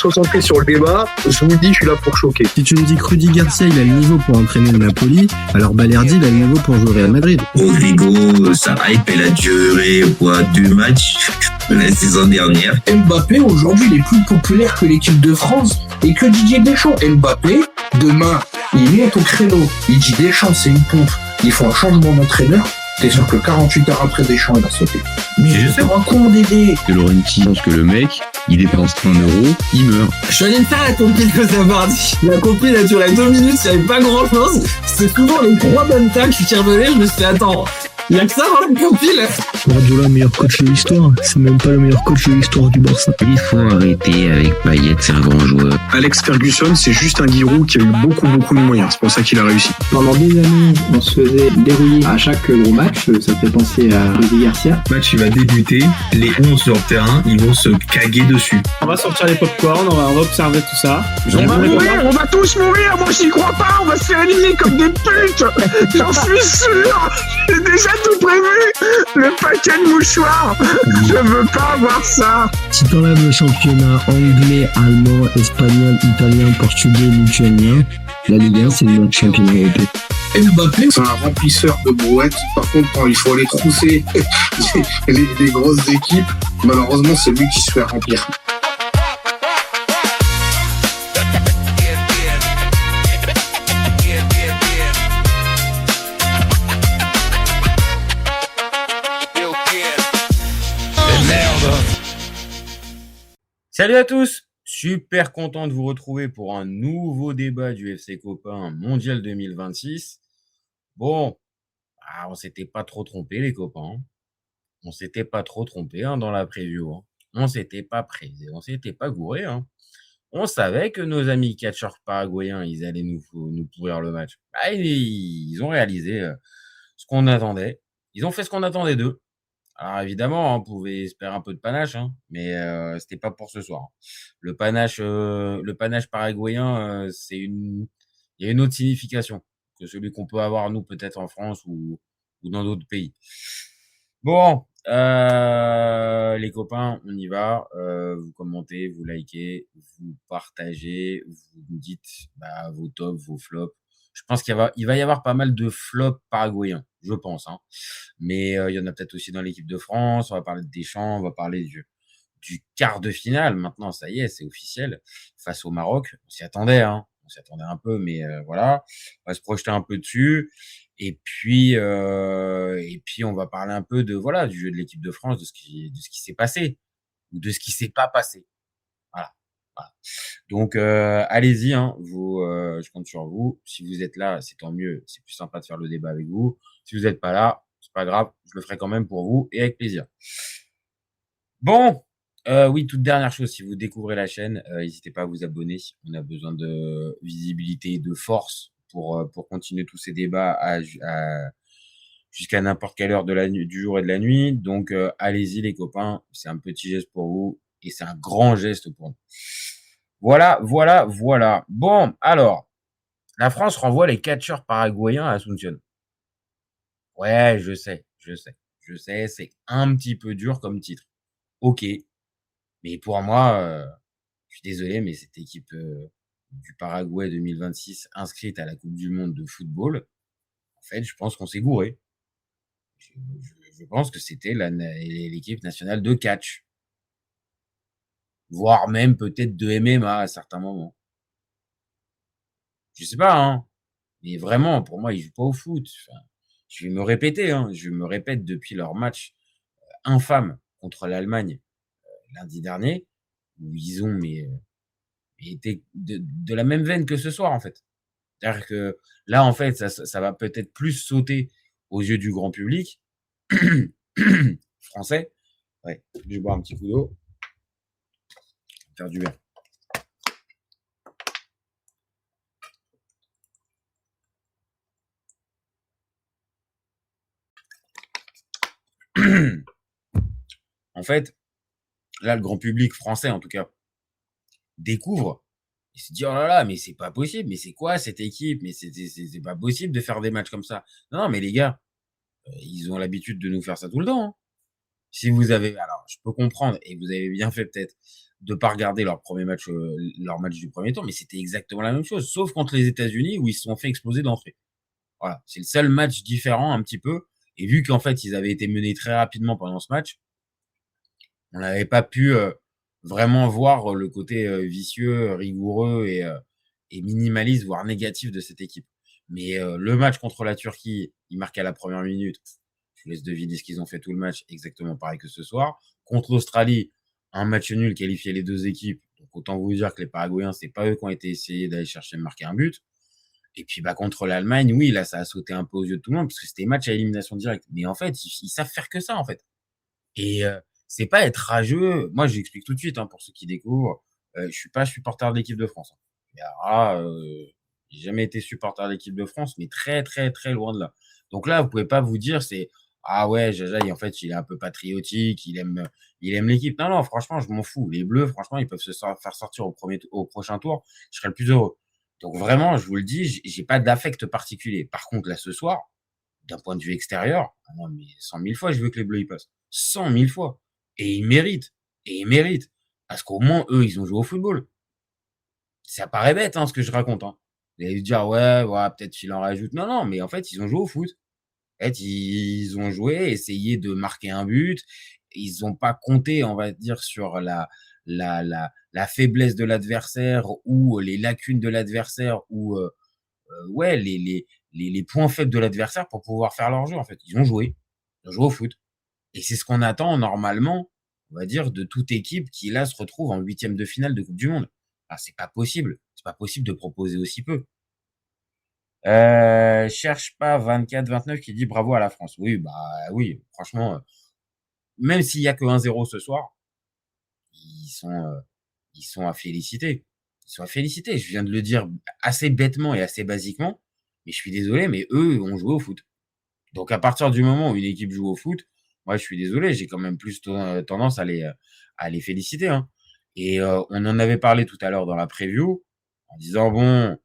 se concentrer sur le débat. Je vous le dis, je suis là pour choquer. Si tu me dis que Rudy Garcia, il a le niveau pour entraîner le Napoli, alors Balerdi, il a le niveau pour jouer au Real Madrid. Rodrigo, sa hype, elle a duré, quoi, 2 matchs la saison dernière. Mbappé, aujourd'hui, il est plus populaire que l'équipe de France et que Didier Deschamps. Mbappé, demain, il monte au créneau. Il dit Deschamps, c'est une pompe. Il faut un changement d'entraîneur. T'es sûr que 48 heures après Deschamps, il va sauter. Mais je sais pas con Dédé. Que Laurenti pense que le mec, il dépense 1 euro, il meurt. Je suis allé me faire la compil que ça parti. La compil a duré 2 minutes, il n'y avait pas grand chose. C'est souvent les 3 bonnes tacles qui revenaient, je me suis dit attends, il y a que ça dans la compil. Guardiola, meilleur coach de l'histoire. C'est même pas le meilleur coach de l'histoire du Barça. Il faut arrêter avec Payet, c'est un grand joueur. Alex Ferguson, c'est juste un Giroud qui a eu beaucoup de moyens. C'est pour ça qu'il a réussi. Pendant des années, on se faisait dérouiller à chaque gros match. Ça fait penser à Rudy Garcia. Le match, il va débuter. Les 11 sur le terrain, ils vont se caguer dessus. On va sortir les popcorn, on va observer tout ça. On va tous mourir. Moi, j'y crois pas. On va se faire éliminer comme des putes. J'en suis sûr. J'ai déjà tout prévu. Le paquet de mouchoirs. Je veux pas avoir ça. Si t'enlèves le championnat anglais, allemand, espagnol, italien, portugais, lituanien, la Ligue 1, c'est le meilleur championnat européen. Mbappé, c'est un remplisseur de brouettes. Par contre, quand il faut aller trousser les grosses équipes, malheureusement, c'est lui qui se fait remplir. Salut à tous, super content de vous retrouver pour un nouveau débat du FC Copain Mondial 2026. Bon, on s'était pas trop trompé les copains. On s'était pas trop trompé dans la preview. On s'était pas gouré. On savait que nos amis catcheurs paraguayens, ils allaient nous pourrir le match. Ils ont réalisé ce qu'on attendait. Ils ont fait ce qu'on attendait d'eux. Alors évidemment, on pouvait espérer un peu de panache, mais c'était pas pour ce soir. Le panache paraguayen, il y a une autre signification que celui qu'on peut avoir nous peut-être en France ou dans d'autres pays. Bon, les copains, on y va. Vous commentez, vous likez, vous partagez, vous me dites vos tops, vos flops. Je pense qu'il va y avoir pas mal de flops paraguayens, je pense. Mais il y en a peut-être aussi dans l'équipe de France. On va parler de Deschamps, on va parler du quart de finale. Maintenant, ça y est, c'est officiel. Face au Maroc, on s'y attendait. On s'y attendait un peu, mais voilà. On va se projeter un peu dessus. Et puis, on va parler un peu du jeu de l'équipe de France, de ce qui s'est passé ou de ce qui s'est pas passé. Voilà. Donc allez-y, je compte sur vous. Si vous êtes là, c'est tant mieux. C'est plus sympa de faire le débat avec vous. Si vous n'êtes pas là, c'est pas grave. Je le ferai quand même pour vous et avec plaisir. Bon, oui, toute dernière chose, si vous découvrez la chaîne, n'hésitez pas à vous abonner. On a besoin de visibilité, de force pour continuer tous ces débats jusqu'à n'importe quelle heure du jour et de la nuit. Donc allez-y les copains, c'est un petit geste pour vous et c'est un grand geste pour nous. Voilà. Bon, alors, la France renvoie les catcheurs paraguayens à Asunción. Ouais, je sais, c'est un petit peu dur comme titre. Ok, mais pour moi, je suis désolé, mais cette équipe du Paraguay 2026 inscrite à la Coupe du Monde de football, en fait, je pense qu'on s'est gouré. Je pense que c'était l'équipe nationale de catch. Voire même peut-être de MMA à certains moments. Je sais pas, mais vraiment, pour moi, ils jouent pas au foot. Enfin, je vais me répéter, je me répète depuis leur match infâme contre l'Allemagne lundi dernier, où ils ont été de la même veine que ce soir, en fait. C'est-à-dire que là, en fait, ça va peut-être plus sauter aux yeux du grand public français. Ouais, je vais boire un petit coup d'eau. Faire du bien. En fait, là, le grand public français, en tout cas, découvre et se dit, oh là là, mais c'est pas possible, mais c'est quoi cette équipe, mais c'est pas possible de faire des matchs comme ça. Non, mais les gars, ils ont l'habitude de nous faire ça tout le temps. Si vous avez, alors, je peux comprendre, et vous avez bien fait peut-être, de pas regarder leur match du premier tour, mais c'était exactement la même chose, sauf contre les États-Unis où ils se sont fait exploser d'entrée. Voilà, c'est le seul match différent un petit peu. Et vu qu'en fait ils avaient été menés très rapidement pendant ce match, on n'avait pas pu vraiment voir le côté vicieux, rigoureux et minimaliste, voire négatif de cette équipe. Mais le match contre la Turquie, ils marquent à la première minute. Je vous laisse deviner ce qu'ils ont fait tout le match, exactement pareil que ce soir. Contre l'Australie, un match nul qualifiait les deux équipes. Donc autant vous dire que les Paraguayens, c'est pas eux qui ont été essayés d'aller chercher de marquer un but. Et puis contre l'Allemagne, oui, là ça a sauté un peu aux yeux de tout le monde parce que c'était match à élimination directe. Mais en fait, ils savent faire que ça en fait. Et c'est pas être rageux. Moi, j'explique tout de suite pour ceux qui découvrent. Je suis pas supporter de l'équipe de France. Et alors là, j'ai jamais été supporter de l'équipe de France, mais très très très loin de là. Donc là, vous pouvez pas vous dire ah ouais, Jaja, en fait, il est un peu patriotique, il aime l'équipe. Non, non, franchement, je m'en fous. Les Bleus, franchement, ils peuvent faire sortir au prochain tour. Je serais le plus heureux. Donc vraiment, je vous le dis, j'ai pas d'affect particulier. Par contre, là, ce soir, d'un point de vue extérieur, non, mais 100 000 fois, je veux que les Bleus y passent. 100 000 fois. Et ils méritent. Et ils méritent. Parce qu'au moins, eux, ils ont joué au football. Ça paraît bête, ce que je raconte. Vous allez vous dire, ouais, peut-être qu'il en rajoute. Non, non, mais en fait, ils ont joué au foot. En fait, ils ont joué, essayé de marquer un but. Ils n'ont pas compté, on va dire, sur la faiblesse de l'adversaire ou les lacunes de l'adversaire ou ouais, les points faibles de l'adversaire pour pouvoir faire leur jeu, en fait. Ils ont joué au foot. Et c'est ce qu'on attend normalement, on va dire, de toute équipe qui, là, se retrouve en 8e de finale de Coupe du Monde. C'est pas possible. C'est pas possible de proposer aussi peu. Cherche pas 24-29 qui dit bravo à la France. Oui, oui, franchement, même s'il y a que 1-0 ce soir, ils sont à féliciter. Ils sont à féliciter. Je viens de le dire assez bêtement et assez basiquement, mais je suis désolé, mais eux ont joué au foot. Donc à partir du moment où une équipe joue au foot, moi je suis désolé, j'ai quand même plus tendance à les féliciter. Et on en avait parlé tout à l'heure dans la preview, en disant bon,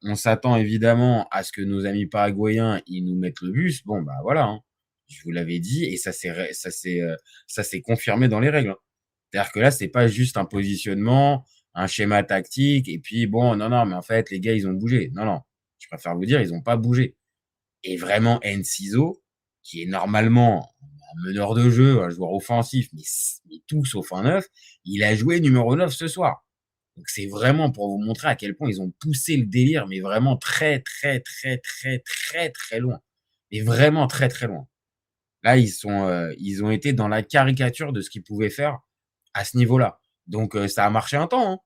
on s'attend évidemment à ce que nos amis paraguayens ils nous mettent le bus. Bon voilà, je vous l'avais dit et ça s'est confirmé dans les règles. C'est-à-dire que là c'est pas juste un positionnement, un schéma tactique et puis bon non mais en fait les gars ils ont bougé. Non, je préfère vous dire ils ont pas bougé. Et vraiment Enciso, qui est normalement un meneur de jeu, un joueur offensif, mais tout sauf un 9, il a joué numéro 9 ce soir. Donc c'est vraiment pour vous montrer à quel point ils ont poussé le délire, mais vraiment très, très, très, très, très, très loin. Mais vraiment très, très loin. Là, ils ont été dans la caricature de ce qu'ils pouvaient faire à ce niveau-là. Donc ça a marché un temps.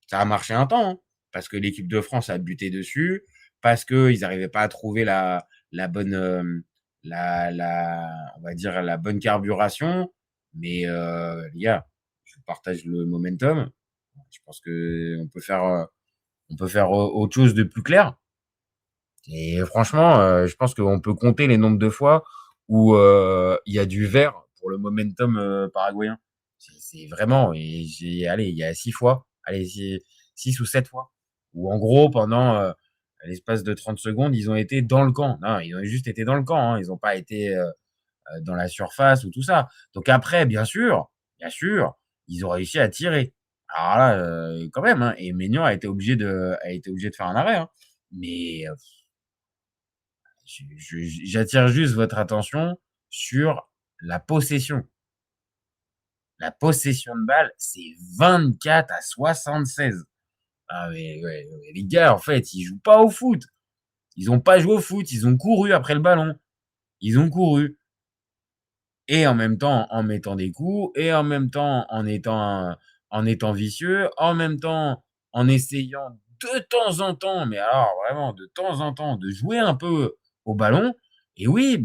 Ça a marché un temps, parce que l'équipe de France a buté dessus, parce qu'ils n'arrivaient pas à trouver la bonne, on va dire la bonne carburation. Mais les gars, je partage le momentum. Je pense que on peut faire autre chose de plus clair. Et franchement, je pense qu'on peut compter les nombres de fois où il y a du vert pour le momentum paraguayen. C'est vraiment, et il y a 6 fois, 6 ou 7 fois, où en gros, pendant l'espace de 30 secondes, ils ont été dans le camp. Non, ils ont juste été dans le camp, ils n'ont pas été dans la surface ou tout ça. Donc après, bien sûr, ils ont réussi à tirer. Alors là, quand même, et Maignan a été obligé de faire un arrêt. Mais j'attire juste votre attention sur la possession. La possession de balle, c'est 24-76. Mais les gars, en fait, ils jouent pas au foot. Ils ont pas joué au foot, ils ont couru après le ballon. Ils ont couru. Et en même temps, en mettant des coups, et en même temps, en étant vicieux, en même temps, en essayant de temps en temps, mais alors vraiment de temps en temps, de jouer un peu au ballon. Et oui,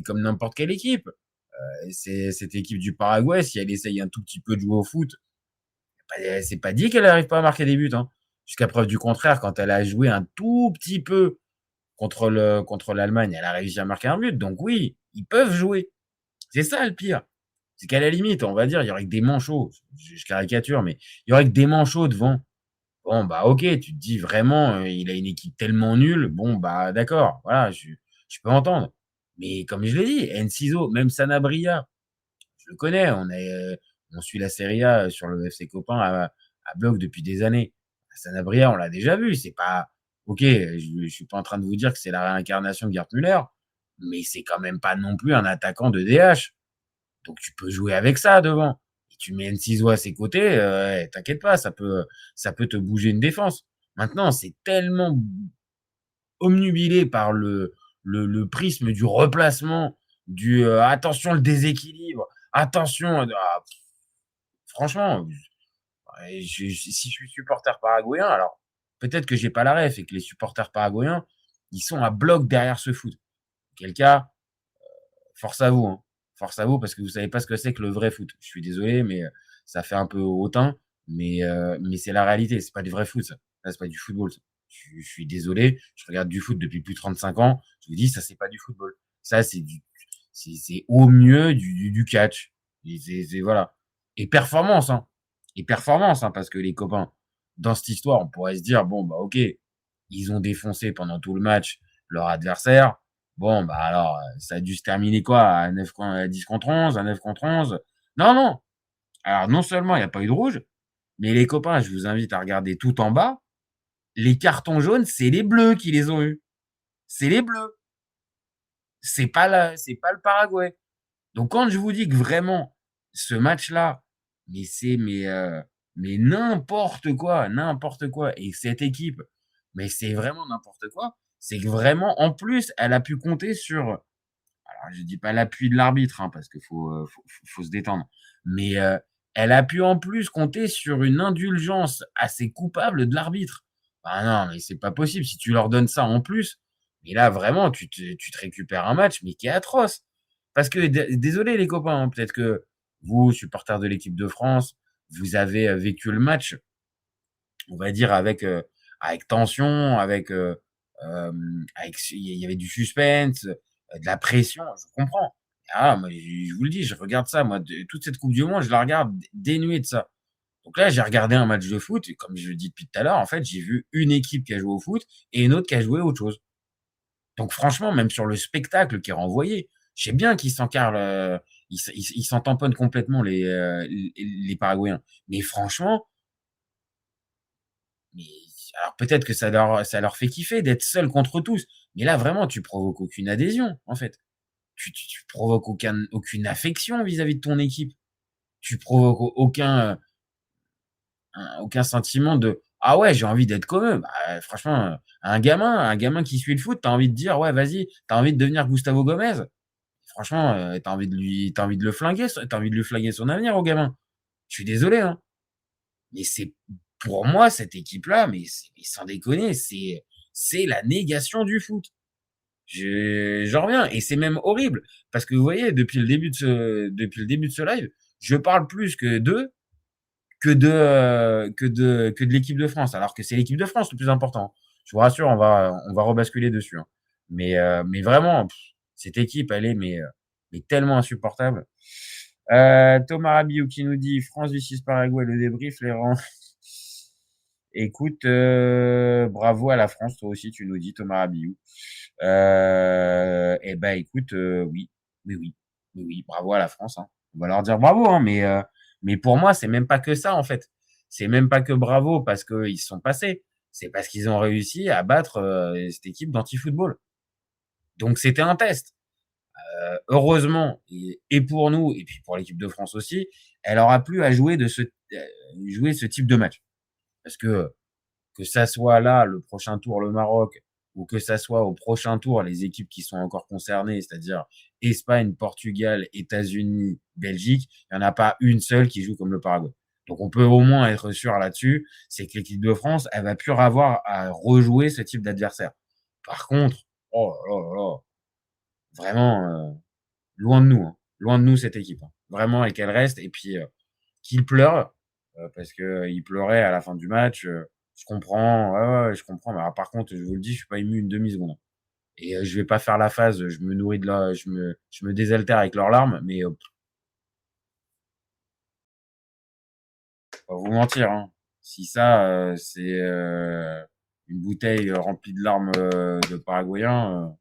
comme n'importe quelle équipe, c'est cette équipe du Paraguay, si elle essaye un tout petit peu de jouer au foot, c'est pas dit qu'elle n'arrive pas à marquer des buts. Jusqu'à preuve du contraire, quand elle a joué un tout petit peu contre l'Allemagne, elle a réussi à marquer un but. Donc oui, ils peuvent jouer. C'est ça le pire. C'est qu'à la limite, on va dire, il y aurait que des manchots. Je caricature, mais il y aurait que des manchots devant. Bon, ok, tu te dis vraiment, il a une équipe tellement nulle. Bon, d'accord, voilà, je peux entendre. Mais comme je l'ai dit, Enciso, même Sanabria, je le connais, On suit la Serie A sur le FC Copain à bloc depuis des années. Sanabria, on l'a déjà vu. C'est pas ok. Je suis pas en train de vous dire que c'est la réincarnation de Gerd Müller, mais c'est quand même pas non plus un attaquant de DH. Donc tu peux jouer avec ça devant. Et tu mets Enciso à ses côtés, t'inquiète pas, ça peut te bouger une défense. Maintenant, c'est tellement omnubilé par le prisme du replacement, du attention le déséquilibre, attention. Franchement, si je suis supporter paraguayen, alors peut-être que j'ai pas la ref et que les supporters paraguayens, ils sont à bloc derrière ce foot. Quel cas, force à vous, hein. Force à vous parce que vous savez pas ce que c'est que le vrai foot. Je suis désolé, mais ça fait un peu hautain, mais c'est la réalité. C'est pas du vrai foot, ça. Là, c'est pas du football, ça. Je suis désolé. Je regarde du foot depuis plus de 35 ans. Je vous dis, ça, c'est pas du football. Ça, c'est au mieux du catch. Et voilà. Et performance, hein. Et performance, hein, parce que les copains, dans cette histoire, on pourrait se dire, bon, bah, ok, ils ont défoncé pendant tout le match leur adversaire. Bon, bah alors, ça a dû se terminer quoi? À 10 contre 11, à 9 contre 11? Non, non. Alors, non seulement il n'y a pas eu de rouge, mais les copains, je vous invite à regarder tout en bas. Les cartons jaunes, c'est les bleus qui les ont eus. C'est les bleus. C'est pas le Paraguay. Donc, quand je vous dis que vraiment, ce match-là, mais n'importe quoi, n'importe quoi. Et cette équipe, mais c'est vraiment n'importe quoi. C'est que vraiment, en plus, elle a pu compter sur, alors je dis pas l'appui de l'arbitre, hein, parce qu'il faut se détendre, mais elle a pu en plus compter sur une indulgence assez coupable de l'arbitre. Ah non, mais c'est pas possible. Si tu leur donnes ça en plus, mais là vraiment, tu te récupères un match, mais qui est atroce. Parce que désolé les copains, hein, peut-être que vous, supporters de l'équipe de France, vous avez vécu le match, on va dire avec tension, avec il y avait du suspense, de la pression, je comprends. Ah, moi, je vous le dis, je regarde ça, moi, toute cette Coupe du Monde, je la regarde dénuée de ça. Donc là, j'ai regardé un match de foot, et comme je le dis depuis tout à l'heure, en fait, j'ai vu une équipe qui a joué au foot et une autre qui a joué à autre chose. Donc franchement, même sur le spectacle qui est renvoyé, je sais bien qu'ils s'encarrent, ils s'en tamponnent complètement les Paraguayens. Mais franchement, mais alors peut-être que ça leur fait kiffer d'être seul contre tous. Mais là, vraiment, tu provoques aucune adhésion, en fait. Tu provoques aucune affection vis-à-vis de ton équipe. Tu provoques aucun sentiment de ah ouais, j'ai envie d'être comme eux. Bah, franchement, un gamin qui suit le foot, t'as envie de dire ouais, vas-y, t'as envie de devenir Gustavo Gomez. Franchement, t'as envie de le flinguer, t'as envie de lui flinguer son avenir au gamin. Je suis désolé, hein. Mais c'est pour moi cette équipe-là, mais sans déconner, c'est la négation du foot. J'en reviens et c'est même horrible parce que vous voyez depuis le début de ce live, je parle plus que de l'équipe de France, alors que c'est l'équipe de France le plus important. Je vous rassure, on va rebasculer dessus, hein. Mais vraiment, cette équipe, elle est mais tellement insupportable. Thomas Rabiou qui nous dit France v6 Paraguay, le débrief, les rangs. Écoute, bravo à la France, toi aussi tu nous dis Thomas Rabiou. Eh ben écoute, oui, oui, bravo à la France, hein. On va leur dire bravo, hein, mais pour moi c'est même pas que ça en fait. C'est même pas que bravo parce qu'ils se sont passés. C'est parce qu'ils ont réussi à battre cette équipe d'anti-football. Donc c'était un test. Heureusement et pour nous et puis pour l'équipe de France aussi, elle aura plus à jouer jouer ce type de match parce que ça soit là le prochain tour le Maroc ou que ça soit au prochain tour les équipes qui sont encore concernées, c'est-à-dire Espagne, Portugal, États-Unis, Belgique, il n'y en a pas une seule qui joue comme le Paraguay. Donc on peut au moins être sûr là-dessus, c'est que l'équipe de France, elle va plus avoir à rejouer ce type d'adversaire. Par contre, oh là là là, vraiment loin de nous, hein. Loin de nous cette équipe, hein. Vraiment et qu'elle reste et puis qu'il pleure parce que il pleurait à la fin du match. Je comprends, ouais, je comprends. Mais alors, par contre, je vous le dis, je suis pas ému une demi-seconde. Et je vais pas faire la phase. Je me nourris je me désaltère avec leurs larmes, mais pas vous mentir, hein. Si ça, c'est une bouteille remplie de larmes de Paraguayens.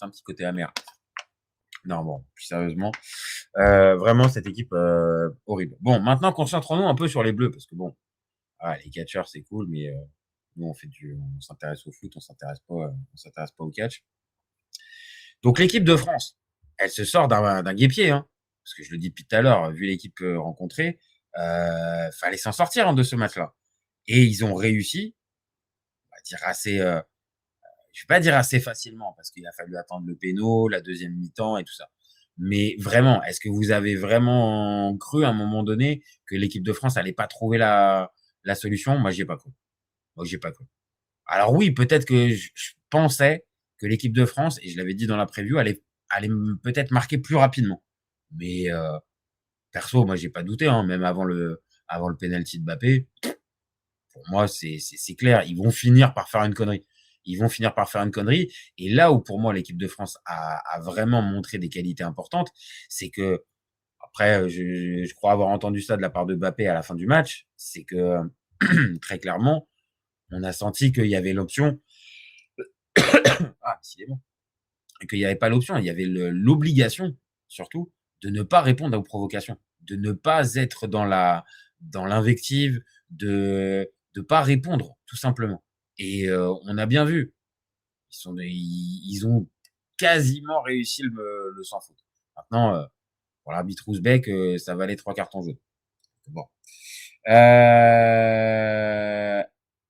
c'est un petit côté amer. Non, bon, plus sérieusement, vraiment cette équipe horrible. Bon, maintenant concentrons-nous un peu sur les Bleus parce que bon, les catcheurs c'est cool, mais nous on s'intéresse au foot, on s'intéresse pas au catch. Donc l'équipe de France, elle se sort d'un guêpier, hein, parce que je le dis depuis tout à l'heure, vu l'équipe rencontrée, fallait s'en sortir de ce match-là. Et ils ont réussi, on va dire assez, je vais pas dire assez facilement, parce qu'il a fallu attendre le péno, la deuxième mi-temps et tout ça. Mais vraiment, est-ce que vous avez vraiment cru à un moment donné que l'équipe de France allait pas trouver la solution? Moi, j'y ai pas cru. Alors oui, peut-être que je pensais que l'équipe de France, et je l'avais dit dans la preview, allait peut-être marquer plus rapidement. Mais perso, moi, j'ai pas douté, hein, même avant le penalty de Mbappé. Pour moi, c'est clair. Ils vont finir par faire une connerie. Et là où, pour moi, l'équipe de France a vraiment montré des qualités importantes, c'est que, après, je crois avoir entendu ça de la part de Mbappé à la fin du match, c'est que, très clairement, on a senti qu'il y avait l'option, décidément, qu'il n'y avait pas l'option, il y avait l'obligation, surtout, de ne pas répondre aux provocations, de ne pas être dans l'invective, de pas répondre, tout simplement. Et on a bien vu, ils ont quasiment réussi le sans faute. Maintenant, pour l'arbitre ouzbek, ça valait 3 cartons jaunes. Bon.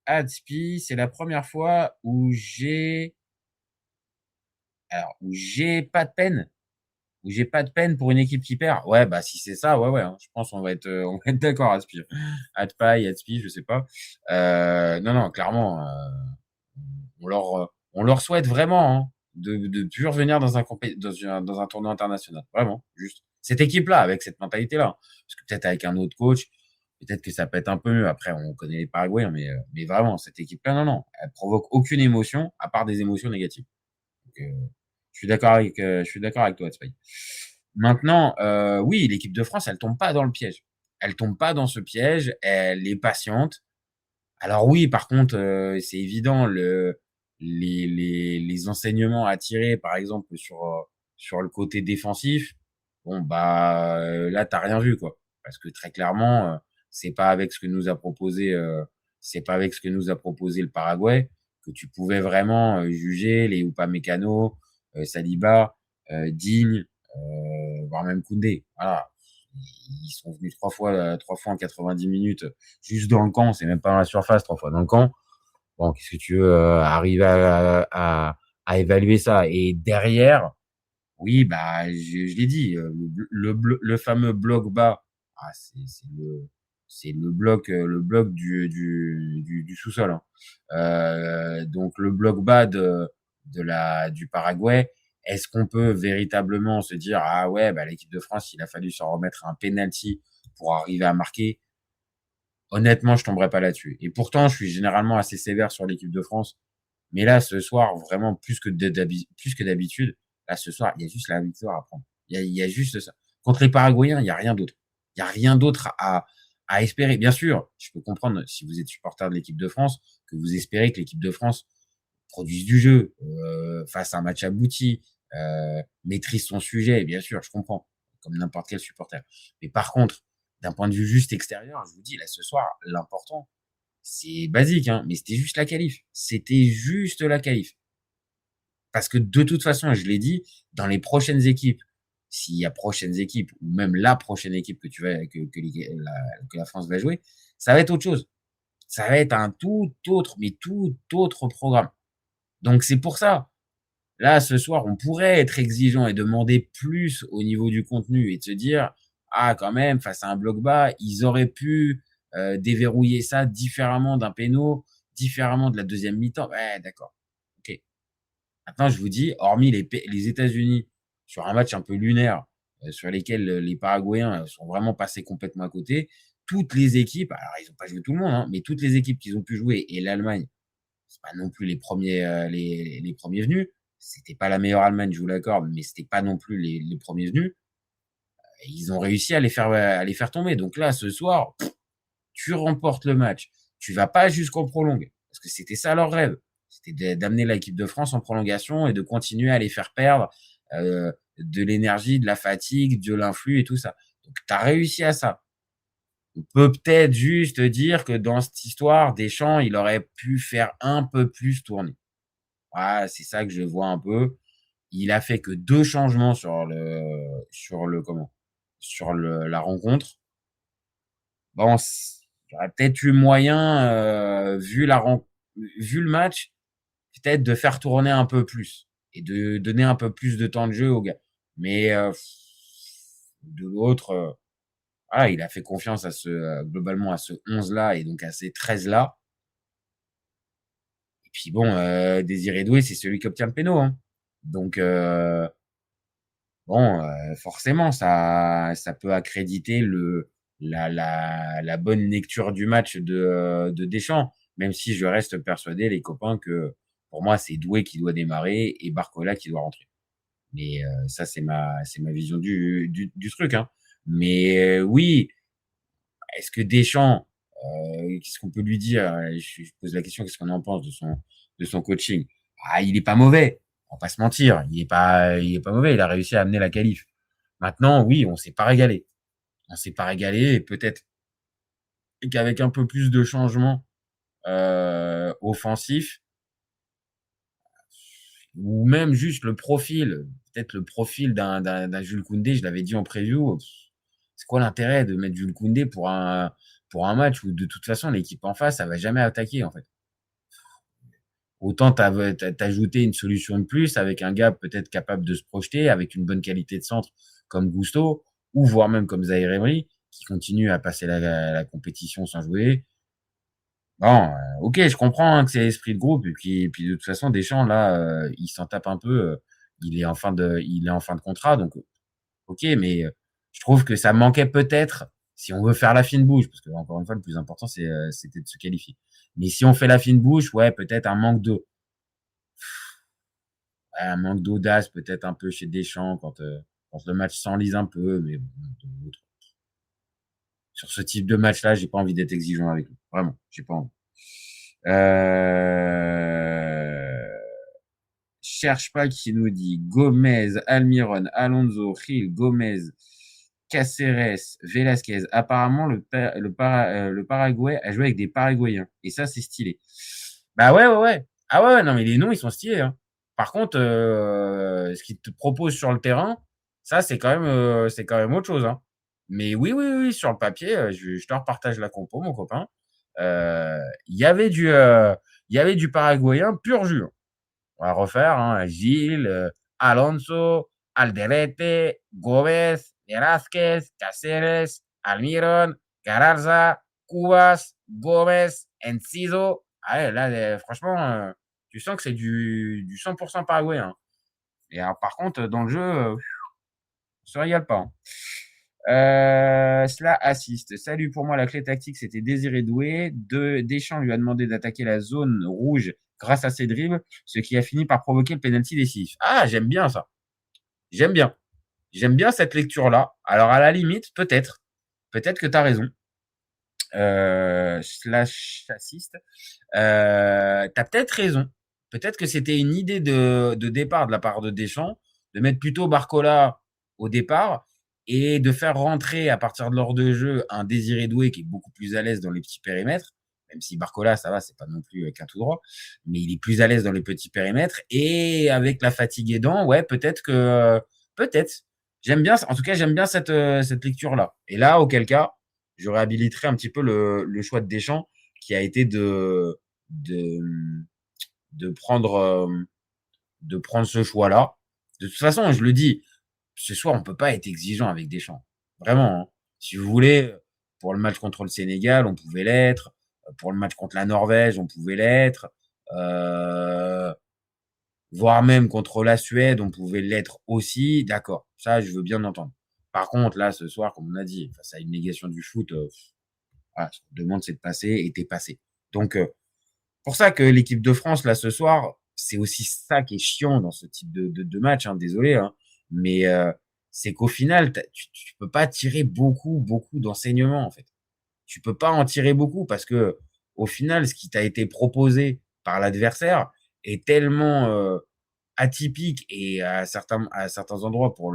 Adspi, c'est la première fois où j'ai pas de peine pour une équipe qui perd. Ouais, bah si c'est ça, ouais, hein, je pense on va être d'accord, Adspi. Adspi, je sais pas. Non, clairement, on leur souhaite vraiment, hein, de plus revenir dans un tournoi international. Vraiment, juste. Cette équipe-là, avec cette mentalité-là. Parce que peut-être avec un autre coach, peut-être que ça peut être un peu mieux. Après, on connaît les Paraguayens, mais vraiment, cette équipe-là, non. Elle provoque aucune émotion, à part des émotions négatives. Donc, je suis d'accord avec toi, Spy. Maintenant, oui, l'équipe de France, elle tombe pas dans le piège. Elle tombe pas dans ce piège. Elle est patiente. Alors oui, par contre, c'est évident, les enseignements à tirer, par exemple, sur le côté défensif, bon, bah, là, t'as rien vu, quoi. Parce que très clairement, c'est pas avec ce que nous a proposé le Paraguay que tu pouvais vraiment juger les Upamecano, Saliba, Digne, voire même Koundé. Voilà. Ils sont venus trois fois en 90 minutes, juste dans le camp. C'est même pas dans la surface, 3 fois dans le camp. Bon, qu'est-ce que tu veux, arriver à évaluer ça? Et derrière, oui, bah, je l'ai dit, le fameux bloc bas, c'est le bloc du sous-sol, hein. Donc le bloc bas du Paraguay, est-ce qu'on peut véritablement se dire, ah ouais, bah, l'équipe de France, il a fallu s'en remettre un penalty pour arriver à marquer? Honnêtement, je tomberai pas là-dessus. Et pourtant, je suis généralement assez sévère sur l'équipe de France. Mais là, ce soir, vraiment, plus que d'habitude, là, ce soir, il y a juste la victoire à prendre. Il y a juste ça. Contre les Paraguayens, il y a rien d'autre. Il y a rien d'autre à espérer. Bien sûr, je peux comprendre, si vous êtes supporter de l'équipe de France, que vous espérez que l'équipe de France produise du jeu, fasse un match abouti, maîtrise son sujet. Bien sûr, je comprends, comme n'importe quel supporter. Mais par contre, d'un point de vue juste extérieur, je vous dis, là, ce soir, l'important, c'est basique, hein, mais c'était juste la qualif. C'était juste la qualif. Parce que de toute façon, je l'ai dit, dans les prochaines équipes, s'il y a prochaines équipes, ou même la prochaine équipe que la France va jouer, ça va être autre chose. Ça va être un tout autre programme. Donc c'est pour ça. Là, ce soir, on pourrait être exigeant et demander plus au niveau du contenu et de se dire, ah, quand même, face à un bloc bas, ils auraient pu déverrouiller ça différemment d'un péno, différemment de la deuxième mi-temps. Ouais, d'accord. Ok. Maintenant, je vous dis, hormis les États-Unis, sur un match un peu lunaire, sur lesquels les Paraguayens sont vraiment passés complètement à côté, toutes les équipes, alors ils n'ont pas joué tout le monde, hein, mais toutes les équipes qu'ils ont pu jouer, et l'Allemagne, c'est pas non plus les premiers venus. C'était pas la meilleure Allemagne, je vous l'accorde, mais c'était pas non plus les premiers venus. Ils ont réussi à les faire tomber. Donc là, ce soir, tu remportes le match. Tu vas pas jusqu'au prolongue. Parce que c'était ça leur rêve. C'était d'amener l'équipe de France en prolongation et de continuer à les faire perdre de l'énergie, de la fatigue, de l'influx et tout ça. Donc, tu as réussi à ça. On peut peut-être juste dire que dans cette histoire, Deschamps, il aurait pu faire un peu plus tourner. Voilà, c'est ça que je vois un peu. Il a fait que 2 changements sur la rencontre. Bon, il y aurait peut-être eu moyen, vu le match, peut-être de faire tourner un peu plus et de donner un peu plus de temps de jeu aux gars. Mais de l'autre, voilà, il a fait confiance globalement à ce 11-là et donc à ces 13-là. Et puis bon, Désiré Doué, c'est celui qui obtient le péno, hein. Donc bon, forcément, ça peut accréditer la bonne lecture du match de Deschamps, même si je reste persuadé, les copains, que pour moi, c'est Doué qui doit démarrer et Barcola qui doit rentrer. Mais ça, c'est ma vision du truc, hein. Mais oui, est-ce que Deschamps, qu'est-ce qu'on peut lui dire? Je pose la question, qu'est-ce qu'on en pense de son coaching? Ah, il est pas mauvais. On va pas se mentir. Il est pas mauvais. Il a réussi à amener la qualif. Maintenant, oui, on s'est pas régalé. On s'est pas régalé et peut-être qu'avec un peu plus de changements, offensifs, ou même juste peut-être le profil d'un Jules Koundé, je l'avais dit en preview, c'est quoi l'intérêt de mettre Jules Koundé pour un match où de toute façon l'équipe en face, ça va jamais attaquer en fait. Autant t'ajouter une solution de plus avec un gars peut-être capable de se projeter, avec une bonne qualité de centre comme Gusto, ou voire même comme Zaïre Emery, qui continue à passer la compétition sans jouer. Bon, ok, je comprends, hein, que c'est l'esprit de groupe, et puis de toute façon, Deschamps, là, il s'en tape un peu, il est en fin de contrat, donc ok, mais je trouve que ça manquait peut-être, si on veut faire la fine bouche, parce que encore une fois, le plus important, c'était de se qualifier. Mais si on fait la fine bouche, ouais, peut-être un manque d'audace, peut-être un peu chez Deschamps quand le match s'enlise un peu, mais bon, sur ce type de match-là, j'ai pas envie d'être exigeant avec lui. Vraiment, j'ai pas envie. Cherche pas qui nous dit Gomez, Almiron, Alonso, Gil, Gomez, Caceres, Velasquez. Apparemment, le Paraguay a joué avec des Paraguayens. Et ça, c'est stylé. Bah ouais. Ah ouais, non, mais les noms, ils sont stylés, hein. Par contre, ce qu'ils te proposent sur le terrain, ça, c'est quand même autre chose, hein. Mais oui, sur le papier, je te repartage la compo, mon copain. Il y avait du Paraguayen pur jus. On va refaire, hein, Gilles, Alonso, Alderete, Gómez, Velázquez, Cáceres, Almiron, Gararza, Cubas, Gómez, Enciso. Ah ouais, là, franchement, tu sens que c'est du 100% paraguayen. Et alors, par contre, dans le jeu, on se régale pas, hein. Cela assiste. Salut, pour moi, la clé tactique, c'était Désiré Doué. Deschamps lui a demandé d'attaquer la zone rouge grâce à ses dribbles, ce qui a fini par provoquer le penalty décisif. Ah, j'aime bien ça. J'aime bien cette lecture-là. Alors, à la limite, peut-être que tu as raison. Slash assiste. T'as peut-être raison. Peut-être que c'était une idée de départ de la part de Deschamps, de mettre plutôt Barcola au départ et de faire rentrer à partir de l'heure de jeu un Désiré Doué qui est beaucoup plus à l'aise dans les petits périmètres, même si Barcola, ça va, c'est pas non plus qu'un tout droit, mais il est plus à l'aise dans les petits périmètres. Et avec la fatigue aidant, ouais, peut-être. J'aime bien, en tout cas, j'aime bien cette lecture-là. Et là, auquel cas, je réhabiliterai un petit peu le choix de Deschamps, qui a été de prendre ce choix-là. De toute façon, je le dis, ce soir, on peut pas être exigeant avec Deschamps. Vraiment, hein. Si vous voulez, pour le match contre le Sénégal, on pouvait l'être. Pour le match contre la Norvège, on pouvait l'être. Voire même contre la Suède, on pouvait l'être aussi. D'accord, ça, je veux bien entendre. Par contre, là, ce soir, comme on a dit, face à une négation du foot, voilà, ce qu'on demande, c'est de passer, et t'es passé. Donc, pour ça que l'équipe de France, là, ce soir, c'est aussi ça qui est chiant dans ce type de match, hein, désolé, hein, mais c'est qu'au final, tu peux pas tirer beaucoup d'enseignements, en fait. Tu peux pas en tirer beaucoup parce que, au final, ce qui t'a été proposé par l'adversaire, est tellement atypique et à certains endroits pour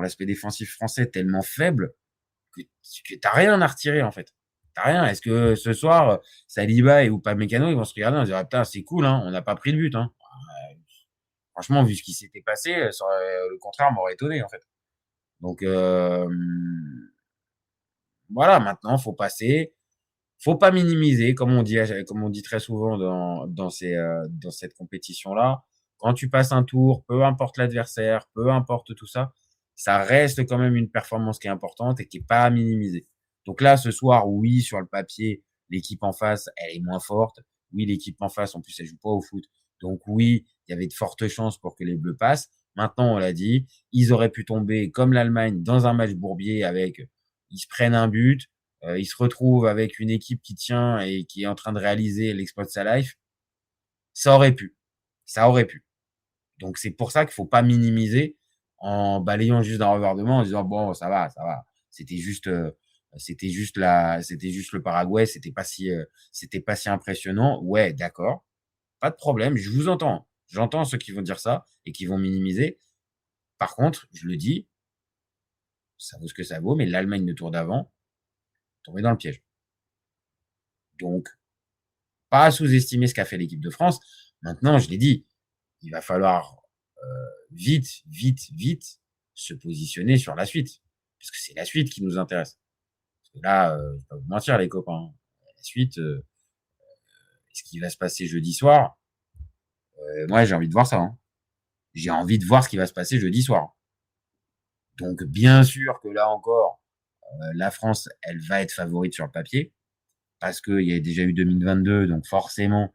l'aspect défensif français tellement faible que t'as rien à retirer en fait. T'as rien. Est-ce que ce soir Saliba et ou Upamecano ils vont se regarder en se dire ah, putain c'est cool hein, on n'a pas pris de but hein. Franchement vu ce qui s'était passé, le contraire m'aurait étonné en fait. Donc voilà, maintenant faut passer. Faut pas minimiser, comme on dit très souvent dans cette compétition-là. Quand tu passes un tour, peu importe l'adversaire, peu importe tout ça, ça reste quand même une performance qui est importante et qui est pas à minimiser. Donc là, ce soir, oui, sur le papier, l'équipe en face, elle est moins forte. Oui, l'équipe en face, en plus, elle joue pas au foot. Donc oui, il y avait de fortes chances pour que les Bleus passent. Maintenant, on l'a dit, ils auraient pu tomber comme l'Allemagne dans un match bourbier avec, ils se prennent un but, il se retrouve avec une équipe qui tient et qui est en train de réaliser l'exploit de sa life. Ça aurait pu. Ça aurait pu. Donc, c'est pour ça qu'il faut pas minimiser en balayant juste d'un revers de main en disant, bon, ça va, ça va. C'était juste le Paraguay. C'était pas si impressionnant. Ouais, d'accord. Pas de problème. Je vous entends. J'entends ceux qui vont dire ça et qui vont minimiser. Par contre, je le dis, ça vaut ce que ça vaut, mais l'Allemagne de tour d'avant, tombé dans le piège. Donc, pas sous-estimer ce qu'a fait l'équipe de France. Maintenant, je l'ai dit, il va falloir vite se positionner sur la suite. Parce que c'est la suite qui nous intéresse. Parce que là, je vais pas vous mentir, les copains. La suite, ce qui va se passer jeudi soir, moi, j'ai envie de voir ça. Hein. J'ai envie de voir ce qui va se passer jeudi soir. Donc, bien sûr que là encore, la France, elle va être favorite sur le papier. Parce qu'il y a déjà eu 2022, donc forcément,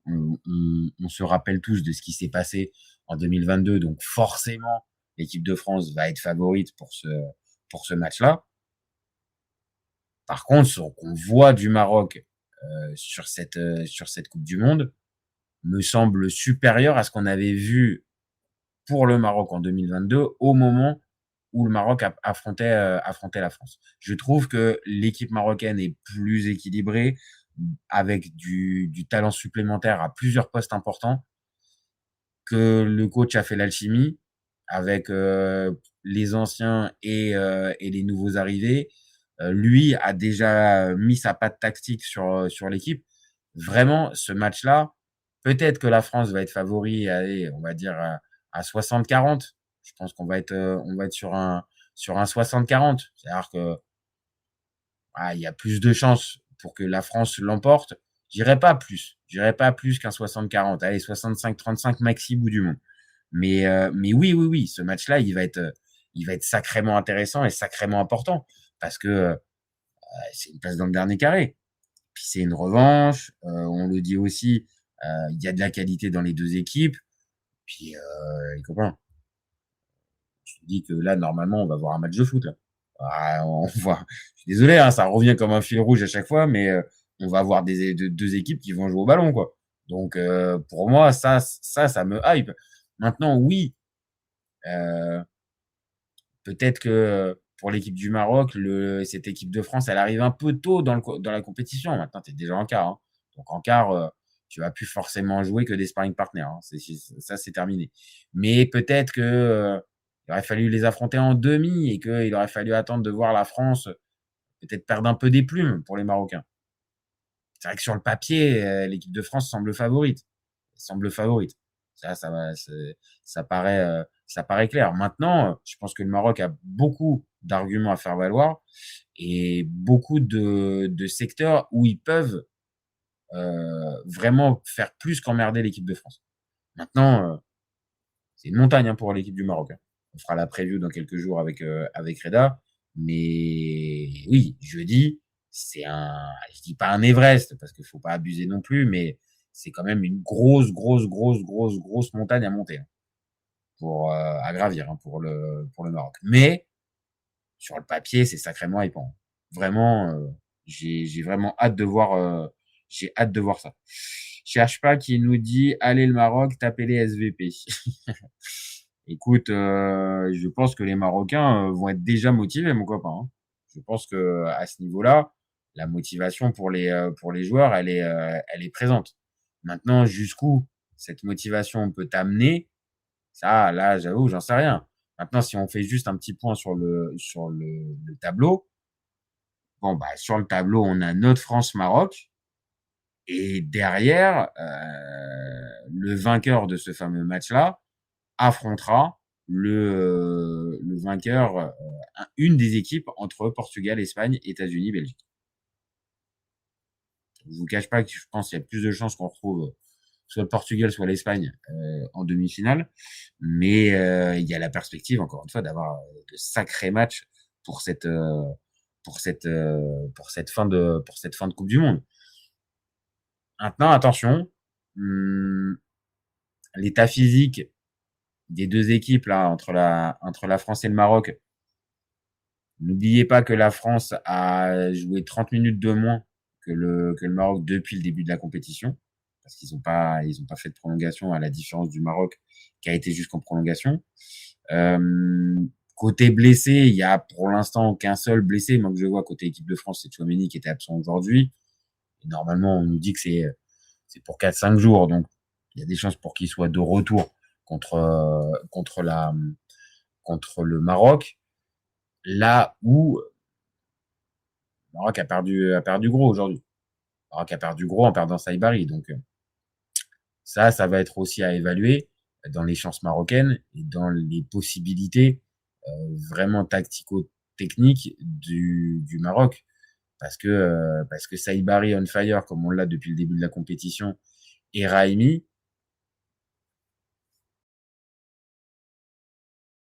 on se rappelle tous de ce qui s'est passé en 2022, donc forcément, l'équipe de France va être favorite pour ce match-là. Par contre, ce qu'on voit du Maroc sur cette Coupe du Monde me semble supérieur à ce qu'on avait vu pour le Maroc en 2022 au moment où le Maroc affrontait la France. Je trouve que l'équipe marocaine est plus équilibrée, avec du talent supplémentaire à plusieurs postes importants, que le coach a fait l'alchimie avec les anciens et les nouveaux arrivés. Lui a déjà mis sa patte tactique sur l'équipe. Vraiment, ce match-là, peut-être que la France va être favori, allez, on va dire à 60-40. Je pense qu'on va être sur un 60-40. C'est-à-dire que il y a plus de chances pour que la France l'emporte. J'irai pas plus qu'un 60-40. Allez, 65-35 maxi bout du monde. Mais oui, ce match-là, il va être sacrément intéressant et sacrément important parce que c'est une place dans le dernier carré. Puis c'est une revanche. On le dit aussi, il y a de la qualité dans les deux équipes. Puis les copains, je te dis que là, normalement, on va voir un match de foot. Là. Je suis désolé, hein, ça revient comme un fil rouge à chaque fois, mais on va avoir deux équipes qui vont jouer au ballon, quoi. Donc, pour moi, ça me hype. Maintenant, oui, peut-être que pour l'équipe du Maroc, cette équipe de France, elle arrive un peu tôt dans la compétition. Maintenant, tu es déjà en quart. Hein. Donc, en quart, tu vas plus forcément jouer que des sparring partners. Hein. Ça, c'est terminé. Mais peut-être que il aurait fallu les affronter en demi et qu'il aurait fallu attendre de voir la France peut-être perdre un peu des plumes pour les Marocains. C'est vrai que sur le papier, l'équipe de France semble favorite. Ça paraît clair. Maintenant, je pense que le Maroc a beaucoup d'arguments à faire valoir et beaucoup de secteurs où ils peuvent vraiment faire plus qu'emmerder l'équipe de France. Maintenant, c'est une montagne hein, pour l'équipe du Maroc. Hein. On fera la preview dans quelques jours avec Reda. Mais oui, jeudi, je dis pas un Everest, parce qu'il faut pas abuser non plus, mais c'est quand même une grosse montagne à monter, hein, à gravir, hein, pour le Maroc. Mais, sur le papier, c'est sacrément hypant. Vraiment, j'ai vraiment hâte de voir, ça. Cherche pas qui nous dit, allez le Maroc, tapez les SVP. Écoute, je pense que les Marocains vont être déjà motivés, mon copain. Hein. Je pense que à ce niveau-là, la motivation pour les joueurs, elle est présente. Maintenant, jusqu'où cette motivation peut t'amener, ça, là, j'avoue, j'en sais rien. Maintenant, si on fait juste un petit point sur le tableau, bon, bah, sur le tableau, on a notre France-Maroc. Et derrière, le vainqueur de ce fameux match-là affrontera le vainqueur, une des équipes entre Portugal, Espagne, États-Unis, Belgique. Je vous cache pas que je pense qu'il y a plus de chances qu'on retrouve soit le Portugal, soit l'Espagne en demi-finale. Mais il y a la perspective, encore une fois, d'avoir de sacrés matchs pour cette fin de Coupe du Monde. Maintenant, attention, l'état physique des deux équipes là entre la France et le Maroc. N'oubliez pas que la France a joué 30 minutes de moins que le Maroc depuis le début de la compétition, parce qu'ils ont pas fait de prolongation, à la différence du Maroc qui a été jusqu'en prolongation. Côté blessé, il y a pour l'instant qu'un seul blessé, moi que je vois côté équipe de France, c'est Tchouaméni qui était absent aujourd'hui. Et normalement, on nous dit que c'est pour 4-5 jours, donc il y a des chances pour qu'il soit de retour contre le Maroc. Là où le Maroc a perdu gros aujourd'hui. Le Maroc a perdu gros en perdant Saïbari. Donc, ça va être aussi à évaluer dans les chances marocaines et dans les possibilités vraiment tactico-techniques du Maroc. Parce que Saïbari on fire, comme on l'a depuis le début de la compétition, et Raimi,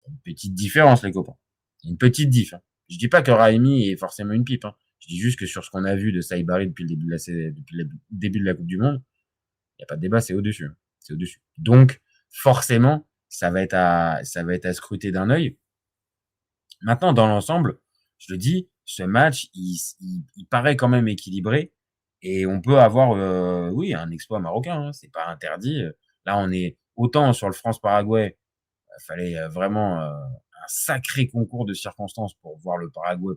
une petite différence, les copains. Une petite diff. Hein. Je dis pas que Raimi est forcément une pipe. Hein. Je dis juste que sur ce qu'on a vu de Saïbari depuis le début de la Coupe du Monde, il n'y a pas de débat, c'est au-dessus. Hein. C'est au-dessus. Donc, forcément, ça va être à scruter d'un œil. Maintenant, dans l'ensemble, je le dis, ce match, il paraît quand même équilibré et on peut avoir, oui, un exploit marocain. Hein. C'est pas interdit. Là, on est autant sur le France-Paraguay. Il fallait vraiment un sacré concours de circonstances pour voir le Paraguay